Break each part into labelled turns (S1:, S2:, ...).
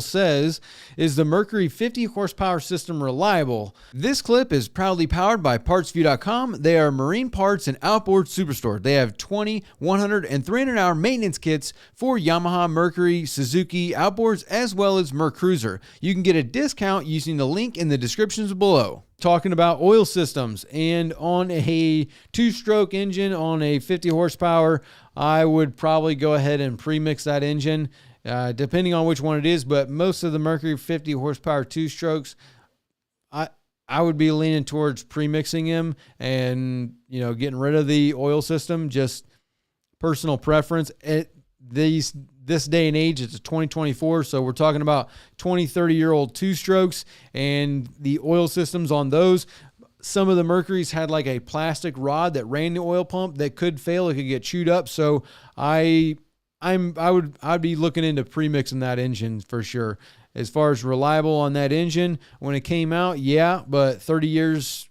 S1: says, is the Mercury 50 horsepower system reliable? This clip is proudly powered by PartsView.com. They are marine parts and outboard superstore. They have 20, 100, and 300 hour maintenance kits for Yamaha, Mercury, Suzuki, outboards, as well as Mercruiser. You can get a discount using the link in the descriptions below. Talking about oil systems, and on a 2-stroke engine on a 50 horsepower, I would probably go ahead and pre-mix that engine. Depending on which one it is, but most of the Mercury 50 horsepower 2-strokes, I would be leaning towards pre-mixing them and, getting rid of the oil system. Just personal preference. This day and age, it's a 2024, so we're talking about 20, 30-year-old 2-strokes, and the oil systems on those. Some of the Mercuries had like a plastic rod that ran the oil pump that could fail. It could get chewed up. So I'd be looking into premixing that engine for sure. As far as reliable on that engine, when it came out, yeah, but 30 years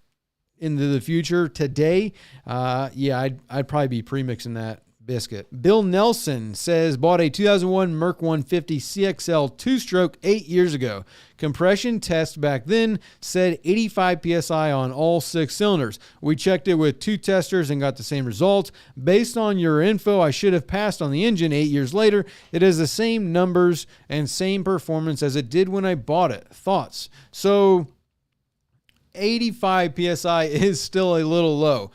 S1: into the future today, I'd probably be premixing that biscuit. Bill Nelson says, bought a 2001 Merc 150 CXL 2-stroke 8 years ago. Compression test back then said 85 PSI on all 6 cylinders. We checked it with 2 testers and got the same results. Based on your info, I should have passed on the engine 8 years later. It has the same numbers and same performance as it did when I bought it. Thoughts? So 85 PSI is still a little low.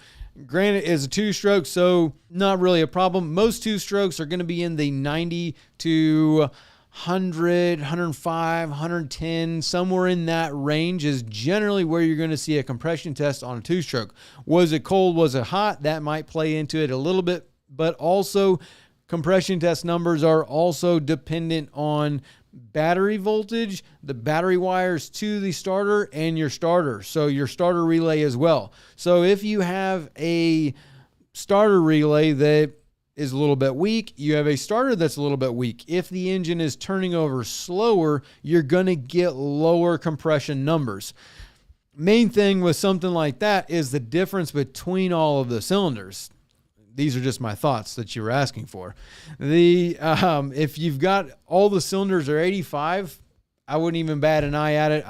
S1: Granted, it's a 2-stroke, so not really a problem. Most 2-strokes are going to be in the 90 to 100, 105, 110, somewhere in that range is generally where you're going to see a compression test on a 2-stroke. Was it cold? Was it hot? That might play into it a little bit, but also compression test numbers are also dependent on battery voltage, the battery wires to the starter, and your starter. So your starter relay as well. So if you have a starter relay that is a little bit weak, you have a starter that's a little bit weak. If the engine is turning over slower, you're going to get lower compression numbers. Main thing with something like that is the difference between all of the cylinders. These are just my thoughts that you were asking for. If you've got all the cylinders are 85, I wouldn't even bat an eye at it.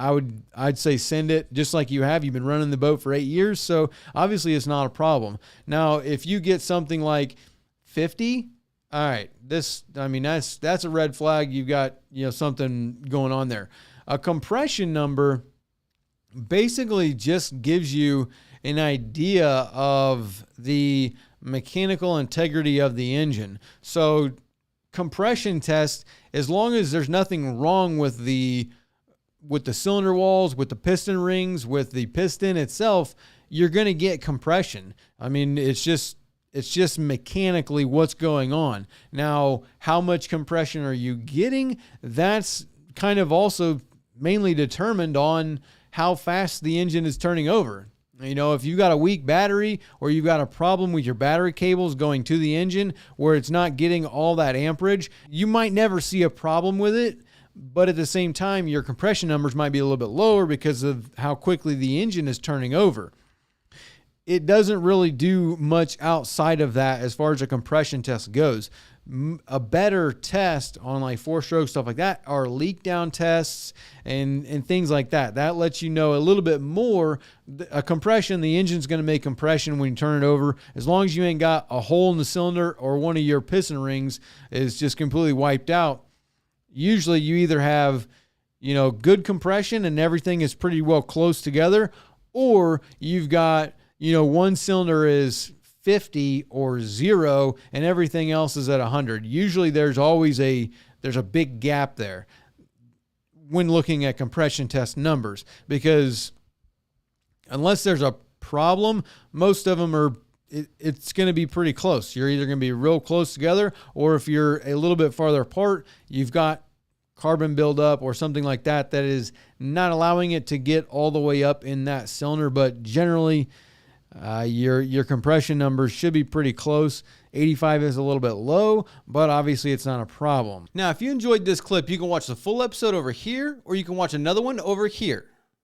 S1: I'd say send it just like you have. You've been running the boat for 8 years, so obviously it's not a problem. Now, if you get something like 50, all right, that's a red flag. You've got something going on there. A compression number basically just gives you an idea of the mechanical integrity of the engine. So compression test, as long as there's nothing wrong with the cylinder walls, with the piston rings, with the piston itself, you're going to get compression. I mean, it's just mechanically what's going on. Now, how much compression are you getting? That's kind of also mainly determined on how fast the engine is turning over. If you got a weak battery or you've got a problem with your battery cables going to the engine where it's not getting all that amperage, you might never see a problem with it. But at the same time, your compression numbers might be a little bit lower because of how quickly the engine is turning over. It doesn't really do much outside of that as far as a compression test goes. A better test on like 4-stroke stuff like that are leak down tests and things like that. That lets you know a little bit more. A compression, the engine's going to make compression when you turn it over. As long as you ain't got a hole in the cylinder or one of your piston rings is just completely wiped out. Usually you either have, good compression and everything is pretty well close together, or you've got, one cylinder is 50 or 0 and everything else is at 100. Usually there's a big gap there when looking at compression test numbers, because unless there's a problem, most of them it's going to be pretty close. You're either going to be real close together, or if you're a little bit farther apart, you've got carbon buildup or something like that is not allowing it to get all the way up in that cylinder. But generally, your compression numbers should be pretty close. 85 is a little bit low, but obviously it's not a problem. Now, if you enjoyed this clip, you can watch the full episode over here, or you can watch another one over here.